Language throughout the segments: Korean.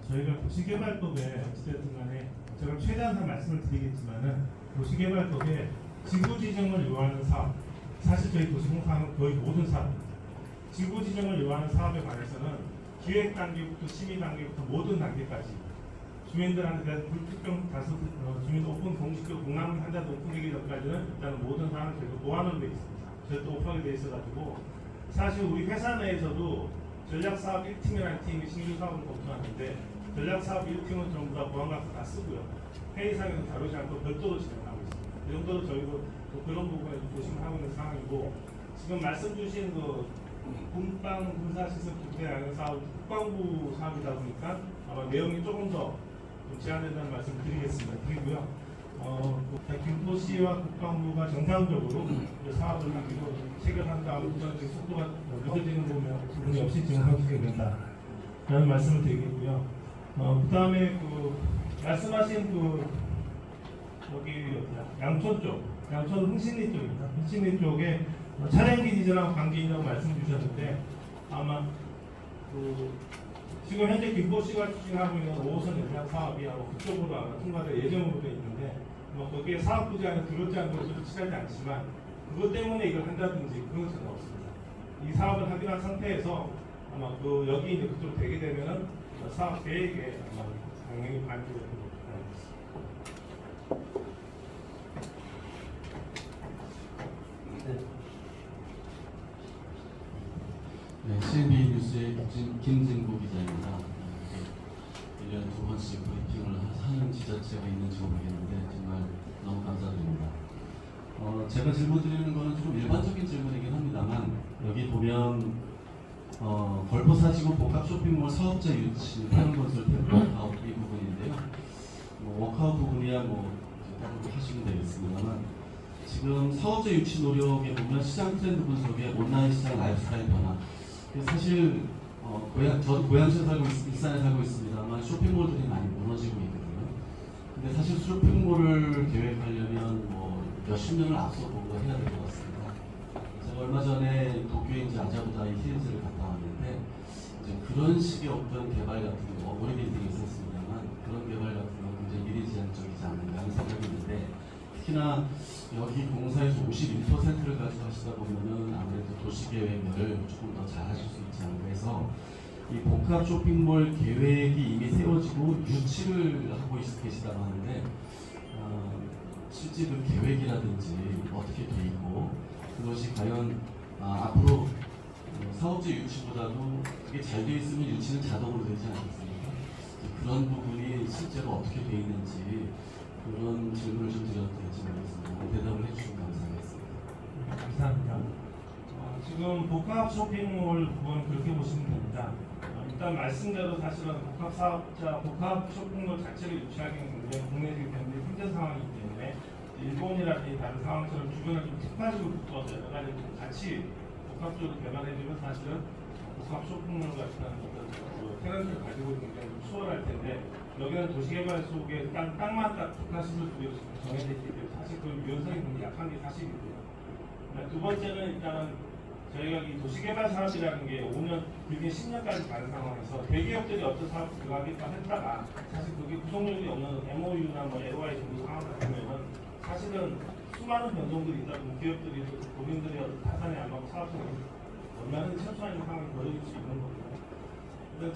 저희가 도시개발법에 어찌됐든 간에 제가 최대한 다 말씀을 드리겠지만은 도시개발법에 지구 지정을 요하는 사업, 사실 저희 도시공사는 거의 모든 사업입니다. 지구 지정을 요하는 사업에 관해서는 기획 단계부터 심의 단계부터 모든 단계까지 주민들한테 대한 불특정 다수 주민 오픈 공식적 공람 한자도 오픈되기 전까지는 일단 모든 사항을 저희가 보완으로 되어 있습니다. 저희 또 오픈하게 되어 있어가지고 사실 우리 회사 내에서도 전략사업 1팀이라는 팀이 신규 사업을 검토하는데 전략사업 1팀은 전부 다 보안관서 다 쓰고요. 회의상에서 다루지 않고 별도로 진행하고 있습니다. 이 정도로 저희도 또 그런 부분에 조심하고 있는 상황이고 지금 말씀 주신 그 군방 군사시설 국대양형 사업 국방부 사업이다 보니까 아마 내용이 조금 더 제한된다는 말씀 드리겠습니다. 드리고요. 김포시와 국방부가 정상적으로 사업을 하기로 체결한 다음부터 속도가 늦어지는 부분이 없이 진행하게 된다라는 말씀을 드리겠고요. 그 다음에 그 말씀하신 그 여기 양촌 쪽, 양촌 흥신리 쪽입니다. 흥신리 쪽에 차량기 지정하고 관계인이라고 말씀 주셨는데 아마 그 지금 현재 김포시가 추진하고 있는 5호선 연장 사업이 아마 그쪽으로 아마 통과될 예정으로 되어 있는데 뭐 거기에 사업 부지안에 들어오지 않은 것을 치하지 않지만 그것 때문에 이걸 한다든지 그건 전혀 없습니다. 이 사업을 확인한 상태에서 아마 그 여기 이제 그쪽 되게 되면은 사업 계획에 아마 당연히 반영될 것으로 알고 있습니다. 네, CNB 뉴스의 김진구 기자입니다. 1년에 2번씩 브리핑을 하는 지자체가 있는지 모르겠는데 정말 너무 감사드립니다. 제가 질문 드리는 거는 좀 일반적인 질문이긴 합니다만 여기 보면 걸포 사지구 복합 쇼핑몰 사업자 유치 하는 것을 워크아웃 이 부분인데요. 워크아웃 부분이야 따로 하시면 되겠습니다만 지금 사업자 유치 노력에 보면 시장 트렌드 분석에 온라인 시장 라이프스타일 변화 사실 저도 고양시에 살고 일산에 살고 있습니다만 쇼핑몰들이 많이 무너지고 있거든요. 근데 사실 쇼핑몰을 계획하려면 몇십 년을 앞서 보고 해야 될 것 같습니다. 제가 얼마 전에 도쿄에 이제 아자부다이 히렌즈를 갔다 왔는데 이제 그런 식의 어떤 개발 같은 거 오래된 있었습니다만 그런 개발 같은 거 굉장히 미래지향적이지 않는가 하는 생각이 있는데 특히나 여기 공사에서 51%를 가져가시다 보면은 아무래도 도시계획을 조금 더 잘 하실 수 있지 않을까 해서 이 복합 쇼핑몰 계획이 이미 세워지고 유치를 하고 계시다고 하는데 실제 그 계획이라든지 어떻게 돼 있고 그것이 과연 앞으로 사업자 유치보다도 그게 잘 되어 있으면 유치는 자동으로 되지 않겠습니까? 그런 부분이 실제로 어떻게 돼 있는지 그런 질문을 좀 드려도 될지 모르겠습니다. 대답을 해주시면 감사하겠습니다. 감사합니다. 지금 복합 쇼핑몰 부분 그렇게 보시면 됩니다. 일단 말씀대로 사실은 복합 사업자, 복합 쇼핑몰 자체를 유치하기는 굉장히 국내적인 굉장히 힘든 상황이기 때문에 일본이라든지 다른 상황처럼 주변을 좀 특화적으로 묶어서 여러 가지 같이 복합적으로 개발해주면 사실은 복합 쇼핑몰 같은 어떤 테너를 가지고 있는 게 좀 수월할 텐데 여기는 도시개발 속에 땅만 딱 국가시설들이 정해져 있기 때문에 사실 그 유연성이 굉장히 약한 게 사실이고요. 두 번째는 일단은 저희가 이 도시개발 사업이라는 게 5년, 길게 10년까지 가는 상황에서 대기업들이 어떤 사업 들어가겠다 했다가 사실 그게 구속력이 없는 MOU나 LOI 정도 상황 같으면은 사실은 수많은 변동들이 있다 보면 기업들이 본인들이 타산에 안 받고 사업성이 얼마나 최소한의 상황이 벌어질 수 있는 거고요.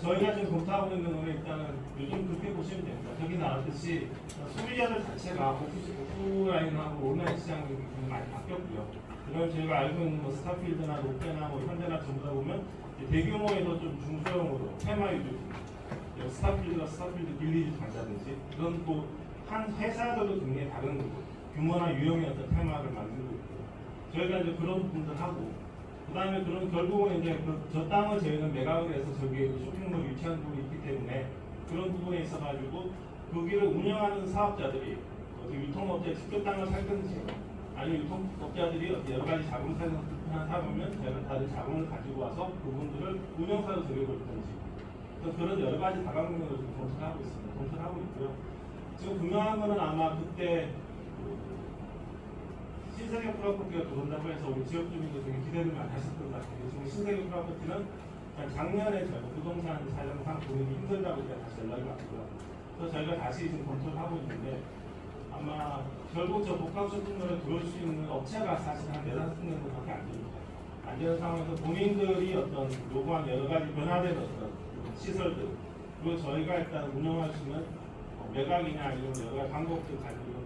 저희가 지금 검토하고 있는 거는 일단은 요즘 그렇게 보시면 됩니다. 저기 나왔듯이 소비자들 자체가 오프라인하고 온라인 시장이 굉장히 많이 바뀌었고요. 그럼 저희가 알고 있는 스타필드나 롯데나 현대나 전부 다 보면 대규모에서 좀 중소형으로 테마 위주 스타필드가 스타필드 빌리지 간다든지 그런 한 회사들도 굉장히 다른 규모나 유형의 어떤 테마를 만들고 있고 저희가 이제 그런 부분들 하고 그 다음에 그런 결국은 이제 저 땅을 저희는 매각을 해서 저기에 쇼핑몰 유치하는 부분이 있기 때문에 그런 부분에 있어가지고 거기를 운영하는 사업자들이 유통업체 직접 땅을 살든지 아니면 유통업자들이 여러 가지 자금사를 하다 보면 저희는 다른 자금을 가지고 와서 그분들을 운영사로 들여고 있든지 그런 여러 가지 다방면으로 지금 검토를 하고 있습니다. 검토를 하고 있고요. 지금 분명한 거는 아마 그때 신세계 프로퍼티가 들어온다고 해서 우리 지역 주민도 되게 기대를 많이 하셨던 것 같아요. 지금 신세계 프로퍼티는 그러니까 작년에 저희가 부동산 사정상 돈이 힘들다고 제가 다시 연락이 왔고요. 그래서 저희가 다시 지금 검토를 하고 있는데 아마 결국 저 복합 쇼핑몰에 들어올 수 있는 업체가 사실 한 4-5 군데밖에 안 됩니다. 안 되는 상황에서 본인들이 어떤 요구한 여러 가지 변화된 어떤 시설들 그리고 저희가 일단 운영할 수 있는 매각이나 이런 여러 가지 방법들 가지고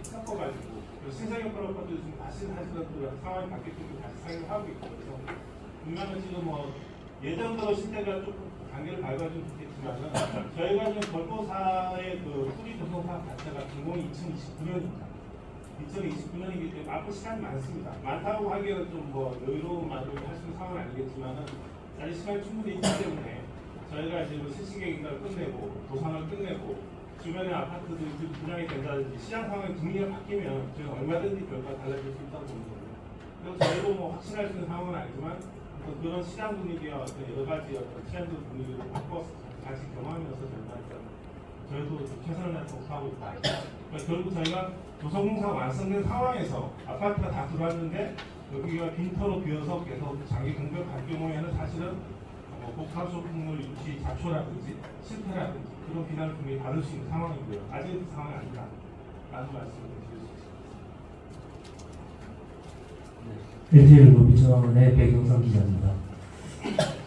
섞어가지고 신사경 프로퍼도 지금 다시 사실은 그 상황이 바뀌기 때문에 다시 사용을 하고 있고 그래서 분명히 지금 뭐 예전대로 시대가 조금 단계를 밟아주면 좋겠지만은 저희가 지금 걸포사의 그 뿌리 조성 사업 자체가 준공이 2029년입니다. 2029년이기 때문에 앞으로 시간이 많습니다. 많다고 하기에는 좀 뭐 여유로운 말을 할 수 있는 상황은 아니겠지만은 아직 시간이 충분히 있기 때문에 저희가 이제 실시계획을 끝내고 도상을 끝내고 주변의 아파트들이 분양이 된다든지 시장 상황의 분위기가 바뀌면 저희가 얼마든지 결과가 달라질 수 있다고 보는 거고요. 그래서 저희도 뭐 확신할 수 있는 상황은 아니지만 그런 시장 분위기와 어떤 여러 가지 어떤 트렌드 분위기를 바꿔서 같이 경험하면서 저희도 최선을 다해서 하고 있다. 그러니까 결국 저희가 조성공사가 완성된 상황에서 아파트가 다 들어왔는데 여기가 빈터로 비어서 계속 장기 공백 갈 경우에는 사실은 복합 쇼핑몰 유치 자초라든지 실패라든지 그런 비난을 분명히 받을 수 있는 상황이고요. 아직은 그 상황이 아니다. 라는 말씀을 드릴 수 있습니다. LTL 로비전의 백영선 기자입니다.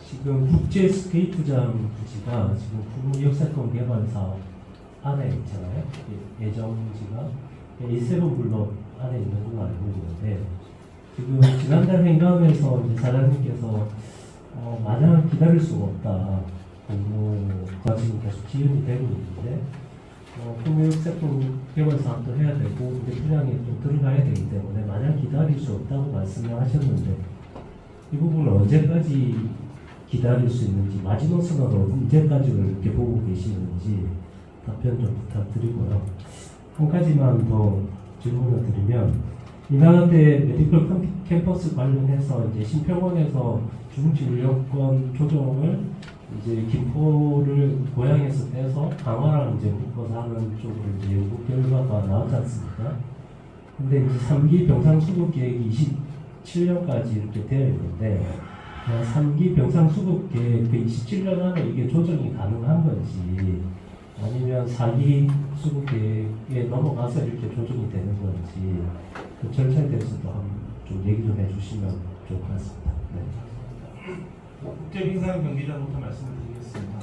지금 국제 스케이트장 부지가 지금 국립역사권 개발 사업 안에 있잖아요. 예정지가 A7 블록 안에 있는 걸로 알고 있는데 지금 지난달 행감에서 이제 사장님께서 마냥 기다릴 수가 없다. 공모가 지금 계속 지연이 되고 있는데 국립역사권 개발 사업도 해야 되고 근데 분양이 또 들어가야 되기 때문에 마냥 기다릴 수 없다고 말씀을 하셨는데 이 부분을 언제까지 기다릴 수 있는지 마지노선으로 언제까지를 이렇게 보고 계시는지 답변 좀 부탁드리고요. 한 가지만 더 질문을 드리면 인하대 메디컬 캠퍼스 관련해서 이제 신평원에서 중진료권 조정을 이제 김포를 고향에서 떼서 강화랑 이제 묶어서 하는 쪽으로 이제 연구 결과가 나왔지 않습니까? 근데 이제 3기 병상 수급 계획이 27년까지 이렇게 되어 있는데 3기 병상 수급 계획 그 27년 안에 이게 조정이 가능한 건지 아니면 4기 수급 계획에 넘어가서 이렇게 조정이 되는 건지 그 절차에 대해서도 한번 좀 얘기 좀 해주시면 좋을 것 같습니다. 네. 국제빙상경기장부터 말씀드리겠습니다.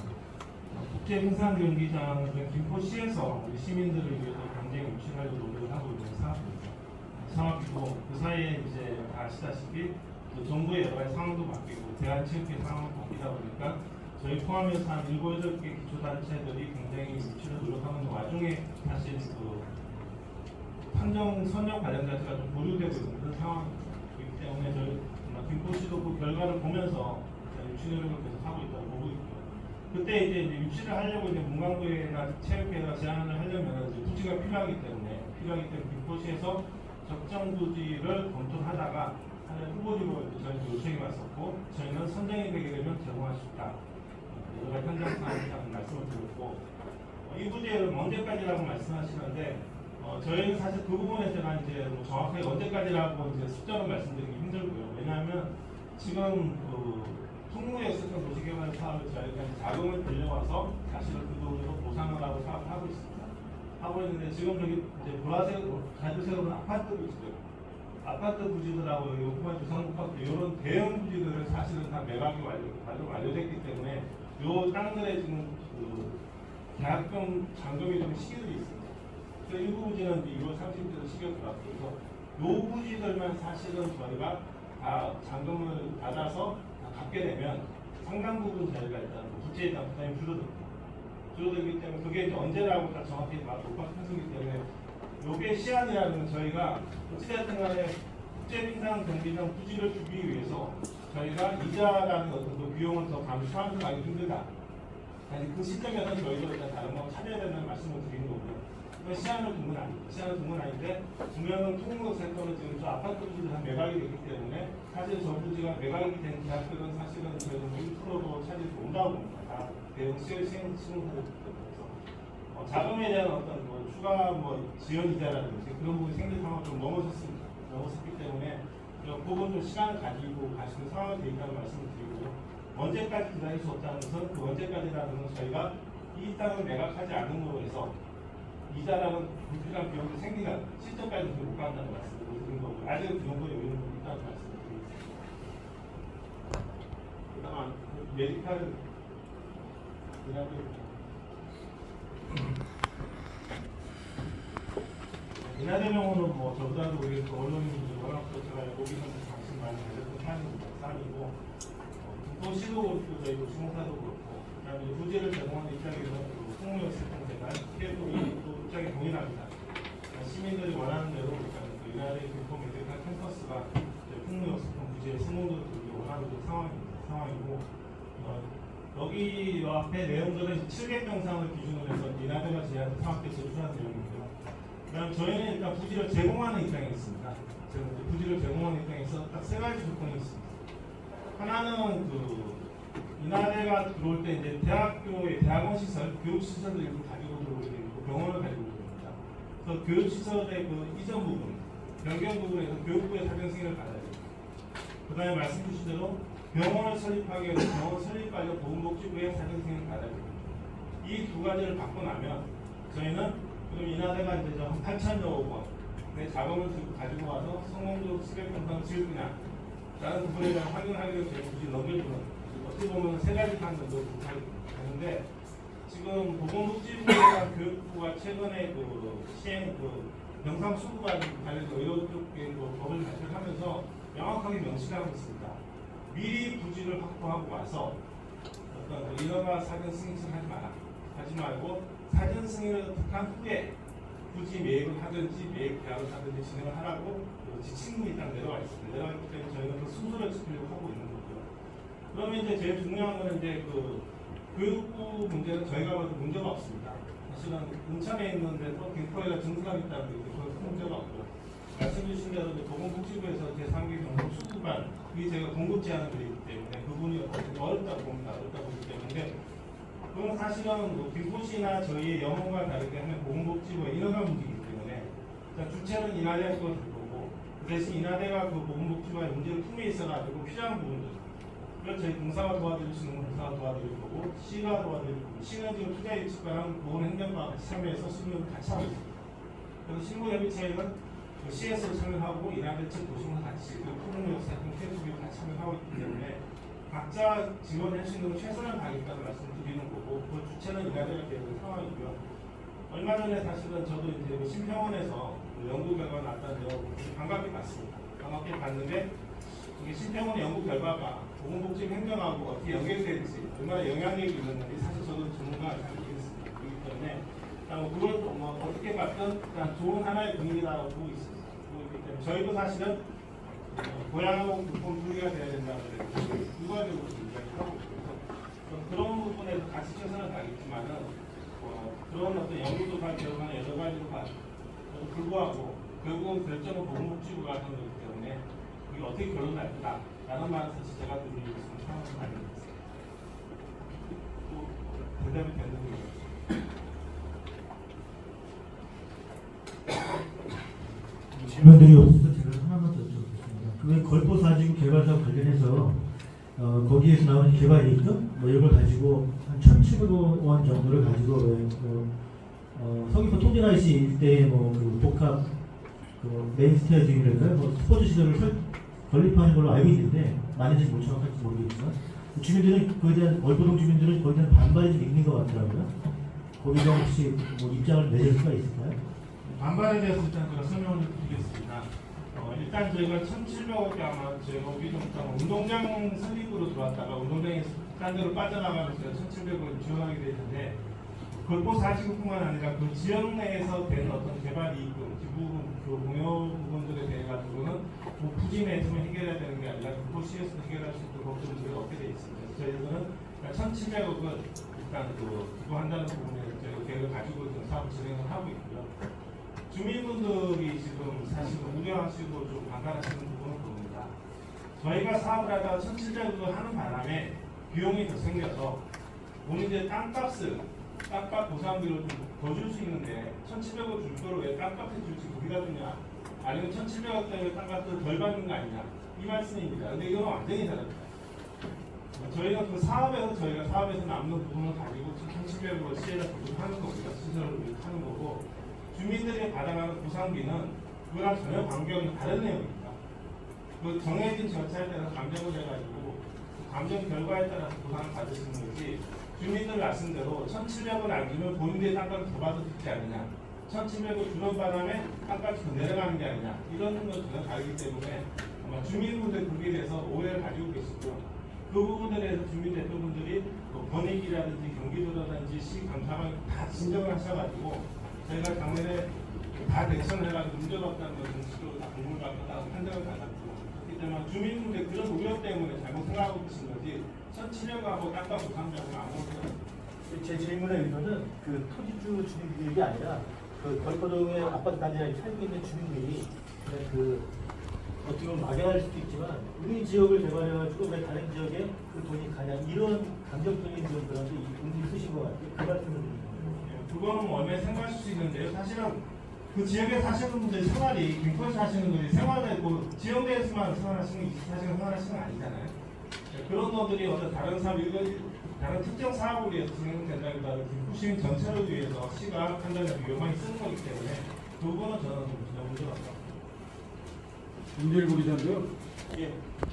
국제빙상경기장은 김포시에서 우리 시민들을 위해서 경쟁 유치하려고 노력을 하고 있는 사업이고 그 사이에 이제 다 아시다시피 또 정부의 여러 가지 상황도 바뀌고 대한체육회 상황도 바뀌다 보니까 저희 포함해서 한 7-8개 기초단체들이 굉장히 유치를 노력하는 와중에 사실 그 선정 과정 자체가 좀 보류되고 있는 그런 상황이기 때문에 저희 김포시도 그 결과를 보면서 유치 노력을 계속 하고 있다고 보고 있고요. 그때 이제 유치를 하려고 이제 문광부회나 체육회가 제안을 하려면 이제 부지가 필요하기 때문에 김포시에서 적정 부지를 검토하다가 하는 후보지로 저희도 요청이 왔었고 저희는 선정이 되게 되면 제공할 수 있다. 여러 가지 현장 상황을 말씀을 드렸고 이 부지를 언제까지라고 말씀하시는데 저희는 사실 그 부분에 제가 이제 뭐 정확하게 언제까지라고 이제 숫자로 말씀드리기 힘들고요. 왜냐하면 지금 그 통무역세권 도시개발 사업을 저희가 자금을 빌려와서 사실은 그 돈으로 보상을 하고 사업을 하고 있습니다. 하고 있는데 지금 저기 이제 보라색 가주세로는 아파트 부지들하고 요구만 주상복합 이런 대형 부지들을 사실은 다 매각이 완료됐기 때문에 요 땅들에 지금 그 계약금 잔금이 좀 시기들이 있습니다. 그래서 일부 부지는 2월 30일에 시기가 들어왔고 그래서 요 부지들만 사실은 저희가 다 잔금을 받아서 갚게 되면 상당 부분 저희가 일단 부채에 대한 부담이 줄어들기 때문에 그게 이제 언제라고 딱 정확히 못 밝혀지기 때문에 요게 시한이라는 저희가 어찌됐든 간에 국제빙상 경기장 부지를 주기 위해서 저희가 이자라는 어떤 그 비용을 더 감수하기 힘들다. 아니 그 시점에서 저희도 일단 다른 거 찾아야 된다는 말씀을 드리는 거고요. 시한을 둔 건 아닙니다. 시한을 둔 건 아닌데 분명은 통로 센터는 지금 저 아파트 부지들 다 매각이 되기 때문에 사실 저 부지가 매각이 된 계약들은 사실은 저희는 1%도 차질 못온다고 봅니다. 다 대형 시행사들이기 때문에 자금에 대한 어떤 뭐 추가 뭐 지연 이자라든지 그런 부분이 생길 상황을 좀 넘어섰기 때문에 그 부분 좀 시간을 가지고 가시는 상황이 되어 있다는 말씀을 드리고요. 언제까지 기다릴 수 없다는 것은 그 언제까지라는 건 저희가 이 땅을 매각하지 않는 거로 해서 이자라는 불필요한 비용이 생기는 시점까지 못 간다는 말씀을 드린 거고 아직은 그 정도의 의미는 있다는 말씀을 드리겠습니다. 그다음 메디칼 이나대병원은 뭐 저보다도 우리 언론인들이 워낙 또 제가 여기서 관심 많이 가졌던 사안이고 또 시도 저희도 주목사도 그렇고 그다음에 부지를 제공하는 입장에서는 홍무역 세통제가 또 입장이 동일합니다. 시민들이 원하는 대로 그 이나대 교포 메디컬 캠퍼스가 홍무역 세통 부지에 승용도를 들기 원하는 상황이고 여기 앞에 내용들은 700병상을 기준으로 해서 이나대가 제한 사업에서 제출한 내용이고요. 그다음 저희는 일단 부지를 제공하는 입장에 있습니다. 부지를 제공하는 입장에서 딱 세 가지 조건이 있습니다. 하나는 그 이나대가 들어올 때 이제 대학교의 대학원 시설, 교육 시설을 일부 가지고 들어오게 되고 병원을 가지고 들어옵니다. 그래서 교육 시설의 그 이전 부분, 변경 부분에서 교육부의 사전 승인을 받아야 됩니다. 그다음에 말씀 주신 대로 병원을 설립하기 위해서 병원 설립 관련 보건복지부의 사전 승인을 받아야 됩니다. 이 두 가지를 받고 나면 저희는 그럼 이나대가 이제 한 8,000여 원의 자금을 가지고 와서 성공적 수백병상을 지을 거냐 라는 부분에 대한 확인하기 위해서 저희 굳이 넘겨주는 어떻게 보면 세 가지 판 정도 되는데 지금 보건복지부와 교육부가 최근에 그 시행 그 영상 수급과 관련해서 의료 쪽의 법을 발표하면서 명확하게 명시하고 있습니다. 미리 부지를 확보하고 와서 어떤 인허가 사전 승인을 하지 말고 사전 승인을 득한 후에 굳이 매입을 하든지 매입 계약을 하든지 진행을 하라고 지침문이 딱 내려와 있습니다. 내려왔기 때문에 저희는 그 순서를 지키려고 하고 있는 거고요. 그러면 이제 제일 중요한 거는 이제 그 교육부 문제는 저희가 봐도 문제가 없습니다. 사실은 인천에 있는데 또 갱포에가 증설하겠다는 게 큰 문제가 없고요. 말씀 주신 대로 보건복지부에서 제3기 병동 수급반 이게 제가 공급 제한을 드리기 때문에 그분이 어렵다고 봅니다. 어렵다고 보기 때문에 그건 사실은 뭐 김포시나 저희의 영업과 다르게 하면 보건복지부의 인허가 문제이기 때문에 주체는 이나대가 될 거고 그 대신 이나대가 그 보건복지부의 문제를 품에 있어가지고 필요한 부분들 그걸 저희 공사가 도와드릴 수 있는 공사가 도와드릴 거고 시가 도와드릴 거고 시는 지금 투자유치과랑 보건행정과 같이 참여해서 수립을 같이 하고 있습니다. 그래서 실무협의체는 그 CS 참여하고 이나대 측 도심과 같이 그 푸른역사팀 캐스비를 같이 참여하고 있기 때문에 각자 지원할 수 있는 최선을 다하겠다는 말씀을 드리는 거고 그 주체는 이나대가 되는 상황이고요. 얼마 전에 사실은 저도 이제 그 심평원에서 그 연구 결과가 나왔다는데요. 반갑게 봤습니다. 반갑게 봤는데 이게 심평원의 연구 결과가 보건복지부 행정하고 어떻게 연결될지 얼마나 영향력이 있는지 사실 저도 전문가가 잘 모르겠습니다. 그렇기 때문에 그걸 뭐 어떻게 봤든 좋은 하나의 분위기라고 보고 있습니다. 그렇기 때문에 저희도 사실은 고향하고 교통 분리가 돼야 된다는 두 가지로 이야기를 하고 있고요. 그런 부분에서 같이 최선을 다하겠지만은 그런 어떤 연구도 발표하거나 여러 가지로 불구하고 결국은 결정은 보건복지부가 하는 거기 때문에 그게 어떻게 결론 날 거다라는 말을 사실 제가 드리고 있으면 상황을 알려드렸습니다. 또 대답이 되는 거예요. 질문들이 없어서 제가 하나만 더 여쭤보겠습니다. 그 걸포 4지구 개발 사업 관련해서 거기에서 나오는 개발 이익금 뭐 이런 걸 가지고 한 1,700억 원 정도를 가지고 서귀포 통진IC 일대에 뭐그 복합 그 메인 스테디움이랄까요? 뭐 스포츠 시설을 건립하는 걸로 알고 있는데 많이들 못 정확할지 모르겠지만 주민들은 그에 대한 얼포동 주민들은 거기에 대한 반발이 좀 있는 것 같더라고요. 거기에 대한 혹시 뭐 입장을 내실 수가 있을까요? 반발에 대해서 일단 제가 설명을 드리겠습니다. 일단 저희가 1,700억이 아마 저희가 위동장 운동장 설립으로 들어왔다가 운동장에서 딴 데로 빠져나가면서 1,700억을 지원하게 되는데 걸포 4지구뿐만 아니라 그 지역 내에서 된 어떤 개발 이익금, 기부, 그 공여 부분들에 대해 가지고는 그 부지 내에서만 해결해야 되는 게 아니라 도시에서 해결할 수 있는 법들이 없게 되어 있습니다. 저희는 1,700억을 일단 기부한다는 부분에 저희 계획을 가지고 지금 사업 진행을 하고 있고요. 주민분들이 지금 사실 우려하시고 좀 반발하시는 부분은 봅니다. 저희가 사업을 하다가 1,700억을 하는 바람에 비용이 더 생겨서 본인들 땅값 보상비를 좀 더 줄 수 있는데 1,700억 줄 거로 왜 땅값에 줄지 거기다 주냐? 아니면 1,700억 때문에 땅값을 덜 받는 거 아니냐? 이 말씀입니다. 근데 이건 완전히 다릅니다. 저희가 사업에서 남는 부분을 가지고 1,700으로 시에다 도급하는 겁니다. 시설을 하는 거고 주민들이 받아가는 보상비는 그거랑 전혀 관계없는 다른 내용입니다. 그 정해진 절차에 따라서 감정을 해가지고 그 감정 결과에 따라서 보상을 받으시는 거지 주민들 말씀대로 1,700원 안 주면 본인들이 땅값을 더 받을 수 있지 않느냐 1,700원 주는 바람에 땅값이 더 내려가는 게 아니냐 이런 건 전혀 다르기 때문에 아마 주민분들 거기에 대해서 오해를 가지고 계시고요. 그 부분에 대해서 주민 대표분들이 뭐 번익이라든지 경기도라든지 시 감사관 다 진정을 하셔가지고 저희가 작년에 다 대처를 해가지고 문제가 없다는 걸 정식으로 다 공부를 받았다고 판정을 받았고 그렇기 때문에 주민분들 그런 우려 때문에 잘못 생각하고 계신 거지 1,700하고 땅값 보상자고 아무것도 제 질문의 의도는 그 토지주 주민들이 아니라 그 걸포동의 아파트 단지에 살고 있는 주민들이 그 어떻게 보면 막연할 수도 있지만 우리 지역을 개발해가지고 왜 다른 지역에 그 돈이 가냐 이런 감정적인 그런 의미를 쓰신 것 같아요. 그 말씀을 드리는 거예요. 그거는 원래 생각할 수 있는데요. 사실은 그 지역에 사시는 분들 생활이 김포에 사시는 분들이 생활에 뭐 지역내에서만 생활하시는 생활하시는 건 아니잖아요. 그런 분들이 어떤 다른 사업 다른 특정 사업을 위해서 진행된다기보다는 김포 시민 전체를 위해서 시가 판단하고 요망이 쓰는 거기 때문에 그 부분은 저는 좀 문제가 없다. 문제일부 기자인데요. 예.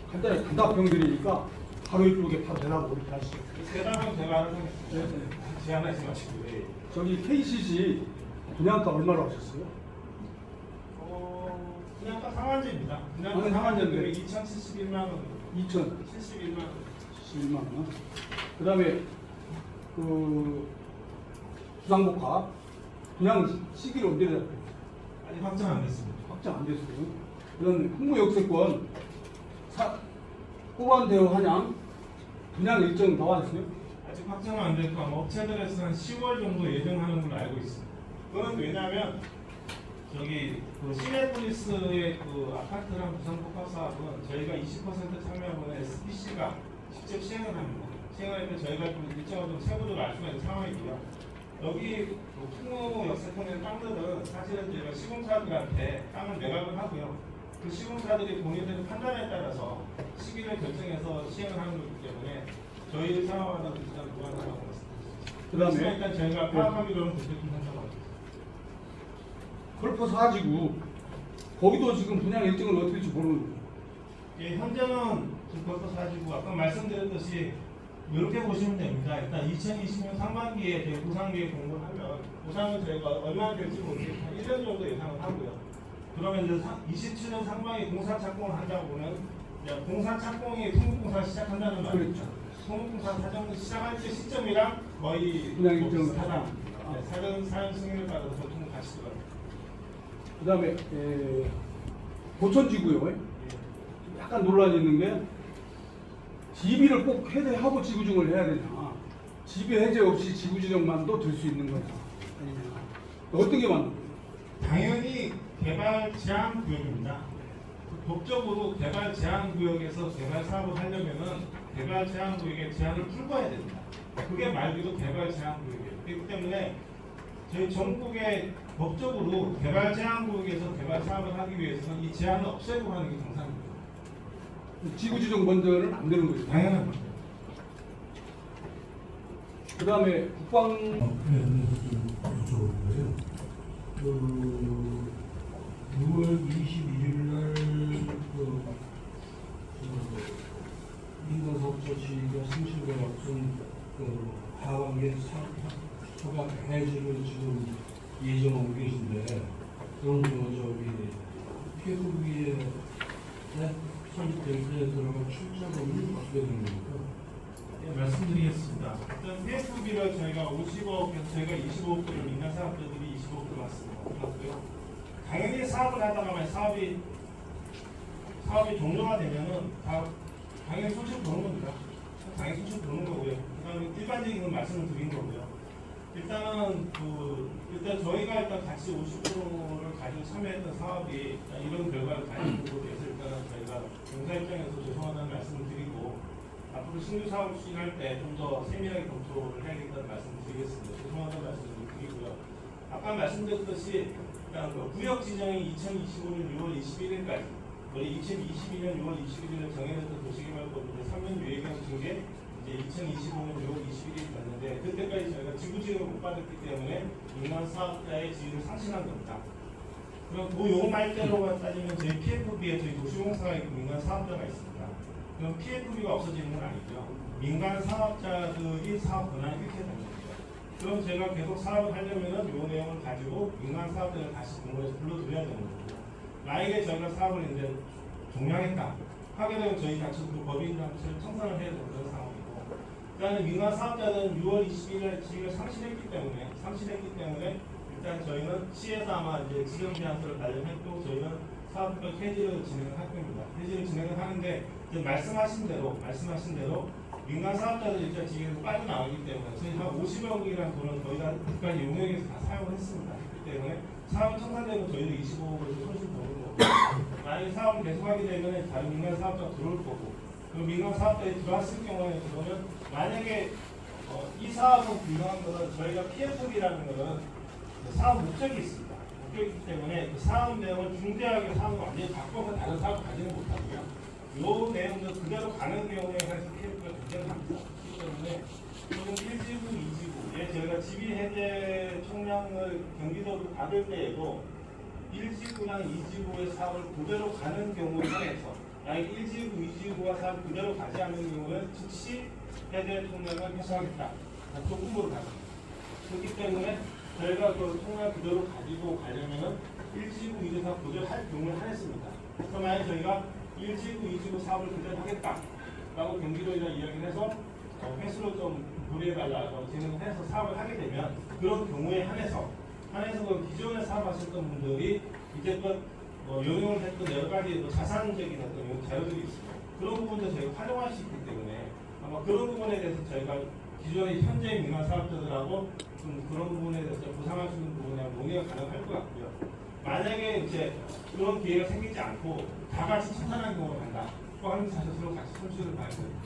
간단히 단답형들이니까 바로 이쪽에 바로 대답을 이렇게 하시죠. 대답은 제가 알아서 네. 제안하지 마시고. 예. 저기 KCC 분양가 얼마로 하셨어요? 분양가 상한제입니다. 분양가 아니, 상한제인데. 2,071만 원. 71만 원. 2,071만 원. 그 다음에 그 수상복합 분양 시기를 언제 잡혀요? 아직 확정 안 됐습니다. 확정 안 됐어요. 그런 항무역세권 후반대우 한양 분양 일정 나왔어요? 아직 확정은 안 됐고 아마 업체들에서 한 10월 정도 예정하는 걸로 알고 있습니다. 그건 왜냐하면 저기 그 시내폴리스의 그 아파트랑 부산복합 사업은 저희가 20% 참여하면 SPC가 직접 시행을 합니다. 시행을 하면 저희가 좀 일정한 세부를 알 수가 있는 상황이고요. 여기 풍무 역세권의 땅들은 사실은 저희가 시공사들한테 땅을 매각을 하고요. 그 시공사들이 본인들의 판단에 따라서 시기를 결정해서 시행을 하는 거기 때문에 저희 상황과는 일단 무관하다고 말씀드렸습니다. 그다음에 일단 저희가 파악하기로는 그렇게 좀 한다고 합니다. 걸포 사지구 거기도 지금 분양 일정을 어떻게 될지 모르는 거예요. 예, 현재는 지금 벌써 사지고 아까 말씀드렸듯이 이렇게 보시면 됩니다. 일단 2020년 상반기에 저희 보상계획 공부를 하면 보상은 저희가 얼마나 될지 모르겠지만 1년 정도 예상을 하고요. 그러면 이제 27년 상반기 공사 착공을 한다고 보면 공사 착공이 토목공사 시작한다는 말이죠. 그렇죠. 토목공사 사정 시작할 때 시점이랑 거의 분양 일정을 사전 승인을 받아서 보통 가시더라고요. 그 다음에 고천지구요. 약간 논란이 있는 게 지비를 꼭 해제하고 지구증을 해야 되냐. 지비 해제 없이 지구지정만도 될 수 있는 거냐. 아니냐. 어떻게 맞는 거예요? 당연히 개발 제한 구역입니다. 법적으로 개발 제한 구역에서 개발 사업을 하려면은 개발 제한 구역의 제한을 풀어야 됩니다. 그게 말 그대로 개발 제한 구역이에요. 그렇기 때문에 저희 전국의 법적으로 개발 제한 구역에서 개발 사업을 하기 위해서는 이 제한을 없애고 하는 게 정상입니다. 지구지정 먼저는 안 되는 거죠. 당연한 거죠. 그 다음에 국방 여쭤보고요. 그 6월 21일 날 민간사업자치가 상실과 같은 하강의 허가 해지를 지금 예정하고 계신데 그런 PFB에 설립될 때 들어간 출자금이 어떻게 되는 겁니까? 네, 말씀드리겠습니다. 일단 PFB를 저희가 50억, 저희가 25억들을 민간 사업자들이 25억을 맞고요. 당연히 사업을 하다가 사업이 종료가 되면은 당연히 손실 보는 겁니다. 당연히 손실 보는 거고요. 그다음에 일반적인 건 말씀을 드린 거고요. 일단은 일단 저희가 일단 같이 50%를 가지고 참여했던 사업이 이런 결과를 가지고 돼서 일단은 저희가 공사 입장에서 죄송하다는 말씀을 드리고 앞으로 신규 사업 추진할 때 좀 더 세밀하게 검토를 해야겠다는 말씀을 드리겠습니다. 죄송하다는 말씀을 드리고요. 아까 말씀드렸듯이 일단 그 구역 지정이 2025년 6월 21일까지 우리 2022년 6월 21일에 정해졌던 도시개발법 3년 유예기간 중에 이제 2025년 6월 21일이 됐는데 그때까지 저희가 지구지원을 못 받았기 때문에 민간 사업자의 지위를 상실한 겁니다. 그럼 요 말대로만 따지면 저희 PFB에 저희 도시공사가 있고 민간 사업자가 있습니다. 그럼 PFB가 없어지는 건 아니죠. 민간 사업자들이 사업 권한을 잃게 되는 거죠. 그럼 제가 계속 사업을 하려면은 요 내용을 가지고 민간 사업자를 다시 공모해서 불러들여야 되는 거고, 만약에 저희가 사업을 이제 종료하겠다 하게 되면 저희 자체도 그 법인 자체를 청산을 해야 되는 그런 상황이고, 그다음에 민간 사업자는 6월 20일에 지위를 상실했기 때문에 일단 저희는 시에서 아마 이제 지정 제안서를 발령했고 저희는 사업적 해지를 진행을 할 겁니다. 해지를 진행을 하는데 이제 말씀하신 대로 민간 사업자들 일단 지금에서 빠져나오기 때문에 저희 한 50억이라는 돈을 거의 다 국가의 용역에서 다 사용을 했습니다. 그렇기 때문에 사업이 청산되면 저희도 25억을 손실 보는 거고, 만약에 사업을 계속하게 되면 다른 민간 사업자가 들어올 거고, 그 민간 사업자에 들어왔을 경우에 그러면 만약에 이 사업은 불가한 거는 저희가 PFB라는 거는 사업 목적이 있습니다. 목적이 있기 때문에 그 사업 내용을 중대하게 사업을 완전히 바꿔서 다른 사업을 가지는 못하고요. 이 내용도 그대로 가는 경우에 해서 PF가 존재합니다. 그렇기 때문에 지금 1지구, 2지구에 저희가 지비 해제 총량을 경기도로 받을 때에도 1지구랑 2지구의 사업을 그대로 가는 경우에 한해서 만약 1지구, 2지구가 사업을 그대로 가지 않는 경우는 즉시 해제 총량을 회수하겠다. 조건부로 가습니다. 그렇기 때문에 저희가 그 총량 그대로 가지고 가려면은 1지구, 2지구 사업 그대로 할 경우에 한했습니다. 그래서 만약 저희가 1지구, 2지구 사업을 그대로 하겠다라고 경기도에다 이야기를 해서 회수를 좀 고려해달라고 진행을 해서 사업을 하게 되면 그런 경우에 한해서 그 기존에 사업하셨던 분들이 이제껏 용역을 했던 여러 가지 자산적인 어떤 자료들이 있습니다. 그런 부분도 저희가 활용할 수 있기 때문에 아마 그런 부분에 대해서 저희가 기존의 현재 민간 사업자들하고 좀 그런 부분에 대해서 보상할 수 있는 부분에 논의가 가능할 것 같고요. 만약에 이제 그런 기회가 생기지 않고 다 같이 청산하는 경우가 간다. 또 하는 사실로 같이 손실을 봐야 됩니다.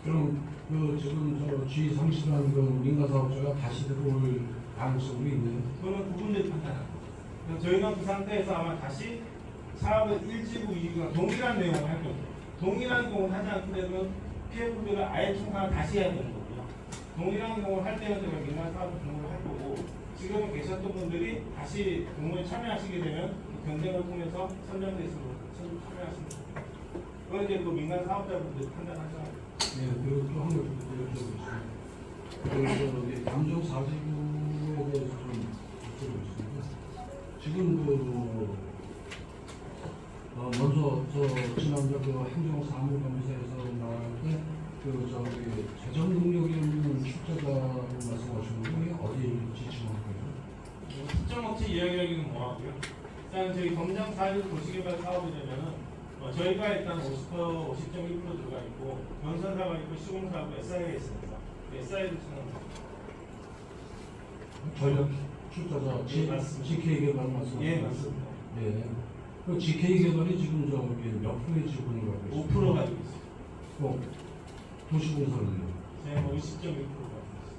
그럼 그 지금 저 지위 상실한 그 민간 사업자가 다시 들어올 가능성이 있네요. 그거는 그분들이 판단합니다. 저희는 그 상태에서 아마 다시 사업을 1지구, 2지구가 동일한 내용을 할 겁니다. 동일한 경우를 하지 않게 되면 PFB를 아예 청산을 다시 해야 되는 거고요. 동일한 경우를 할 때는 저희가 민간 사업을 공모를 할 거고, 지금 계셨던 분들이 다시 공모에 참여하시게 되면 그 경쟁을 통해서 선정돼서 참여하시면 됩니다. 그건 이제 그 민간 사업자분들이 판단하죠. 네, 그리고 또 한 가지 여쭤보겠습니다. 그 감정 사지구에 대해서 좀 여쭤보겠습니다. 지금 먼저 지난주 행정 사무검사에서 나갈 때그 재정 능력이 없는 출자자로 말씀하시는 게 어디 지칭한 거죠? 특정 업체 이야기하기는 뭐하고요. 일단 저희 검정 사회적 도시개발 사업이라면은 저희가 일단 50.1% 들어가 있고 건설사가 있고 시공사하고 SI가 있습니다. SI를 찾는 전략 출자자 예, 맞습니다. GK 개발 말씀하시는 예, 거죠? 맞습니다. 네. 그 GK 개발이 지금 몇 프로의 지분을 갖고 있어요? 5% 가지고 있습니다. 도시공사는요? 저희는 50.1% 가지고 있습니다.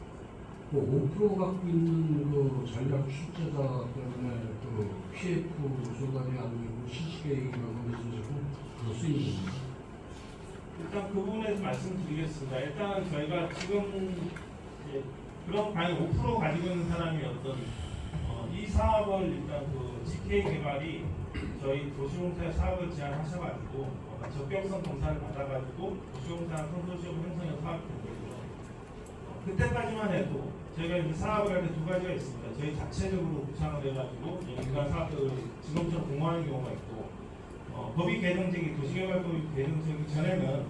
그 5% 갖고 있는 그 전략 출자자 때문에 그 PF 조달이 안 되고 실시계획이라고 해주시고 그럴 수 있는 겁니다. 일단 그 부분에서 말씀드리겠습니다. 일단 저희가 지금 이제 그런 과연 5% 가지고 있는 사람이 어떤 이 사업을 일단 그 GK 개발이 저희 도시공사에 사업을 제안하셔가지고 적격성 검사를 받아가지고 도시공사랑 컨소시엄 형성해서 사업이 된 거고요. 그때까지만 해도 저희가 이제 사업을 할 때 두 가지가 있습니다. 저희 자체적으로 구상을 해가지고 민간 사업들을 지금처럼 공모하는 경우가 있고, 법이 개정되기 도시개발법이 개정되기 전에는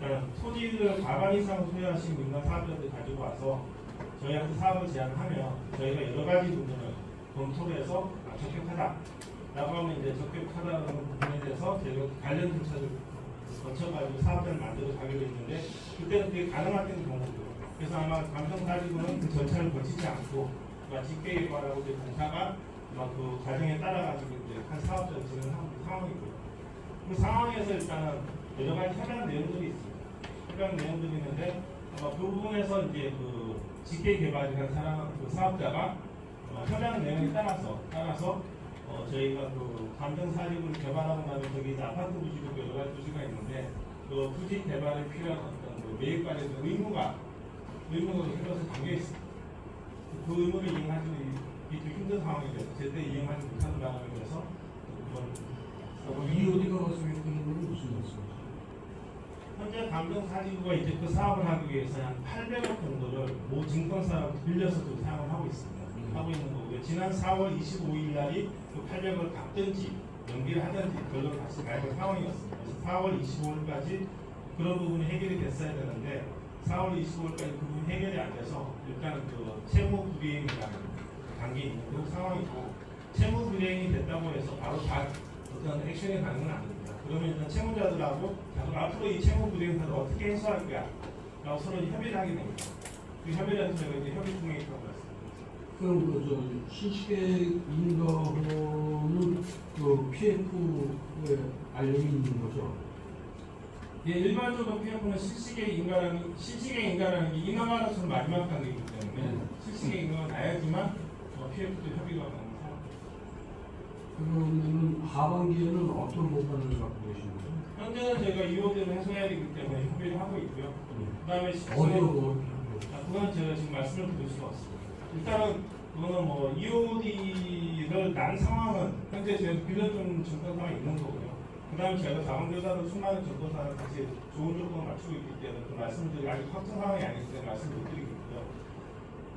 일단 토지를 과반 이상 소유하신 민간 사업자들 가지고 와서 저희한테 사업을 제안하면 저희가 여러 가지 부분을 검토를 해서 적격하다라고 하면 이제 적격하다는 부분에 대해서 저희가 관련 절차를 거쳐가지고 사업자를 만들어 가게 됐는데 그때는 그게 가능했던 경우고요. 그래서 아마 감정가지고는 그 절차를 거치지 않고 GK 개발하고 이제 공사가 그 과정에 따라가지고 이제 한 사업자를 진행하고 있는 상황이고요. 그 상황에서 일단은 여러 가지 협약 내용들이 있습니다. 협약 내용들이 있는데 그 부분에서 이제 그 GK 개발이라는 그 사업자가 협약 내용에 따라서 저희가 그 감정 사립을 개발하고 나면 저기 이제 아파트 부지고 여러 가지 부지가 있는데 그 부지 개발에 필요한 어떤 그 매입관의 의무가 흘러서 담겨 있습니다. 그 의무를 이행하지 좀 힘든 상황이 돼서 제때 이행하지 못하는 상황이 돼서 EOD가 가서 했다는 건 무슨 말씀이세요? 현재 감정사지구가 이제 그 사업을 하기 위해서 한 800억 정도를 모 증권사로부터 빌려서 좀 사용을 하고 있습니다. 하고 있는 거고요. 지난 4월 25일 날이 그 800억을 갚든지 연기를 하든지 그걸로 다시 가야 될 상황이었습니다. 그래서 4월 25일까지 그런 부분이 해결이 됐어야 되는데 4월 25일까지 그 부분이 해결이 안 돼서 일단 그 채무 불이행이라는 단계에 있는 그 상황이고 채무 불이행이 됐다고 해서 바로 다 어떤 액션이 가는 건 아닙니다. 그러면 일단 채무자들하고 앞으로 이 채무 불이행사를 어떻게 해소할 거야? 라고 서로 협의를 하게 됩니다. 그 협의를 해서 저희가 이제 협의중에 있다고 했습니다. 그럼 그 실시계 인가는 그 PF에 알려져 있는 거죠? 예, 일반적으로 PF는 실시계 인가라는 게 인허가로서는 마지막 단계이기 때문에 실시계 인가가 나야지만 PF도 협의가 가능합니다. 그러면 하반기에는 어떤 법안을 갖고 계신 거죠? 현재는 저희가 EOD를 해소해야 되기 때문에 협의를 하고 있고요. 그 다음에 어디로 그건 제가 지금 말씀을 드릴 수가 없습니다. 일단은 그거는 뭐 EOD를 난 상황은 현재 저희 빌려준 증권사가 있는 거고요. 그 다음에 제가 자본조사로 수많은 증권사를 다시 좋은 조건을 맞추고 있기 때문에 그 말씀드리기 아직 확정 상황이 아니기 때문에 말씀 못 드리겠고요.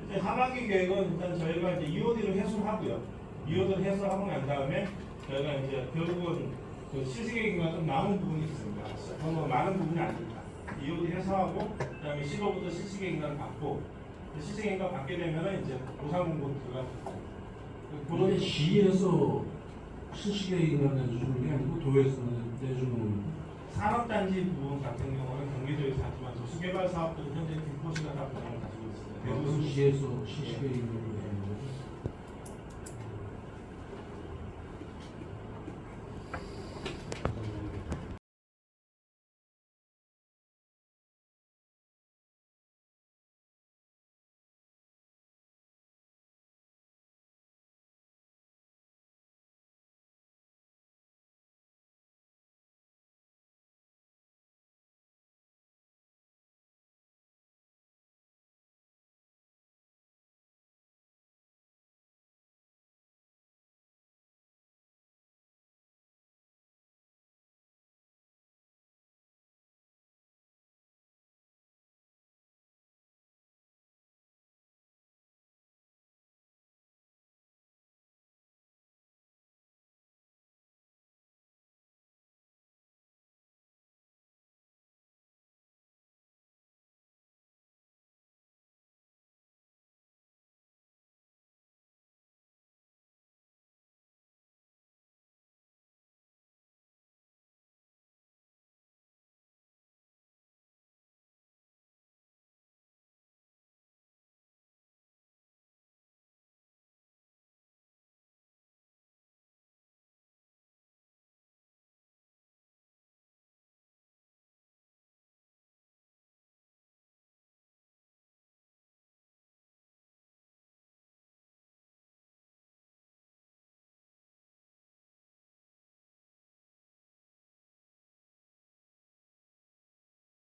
이제 하반기 계획은 일단 저희가 이제 EOD를 해소하고요. EOD를 해소하고 난 다음에 저희가 이제 결국은 그 실시계획과 좀 남은 부분이 있습니다. 너무 많은 부분이 아닙니다. EOD 해소하고 그다음에 15부터 실시계획을 받고 실시계획을 받게 되면은 이제 보상공고 들어가죠. 그런데 시에서 실시계 인가 내주는 게 아니고 도에서 내주는 산업단지 부분 같은 경우는 경기도에서 하지만 도시개발 사업들은 현재 김포시가 다 부담을 가지고 있습니다. 그 시에서 실시계 인가를 내는 거죠?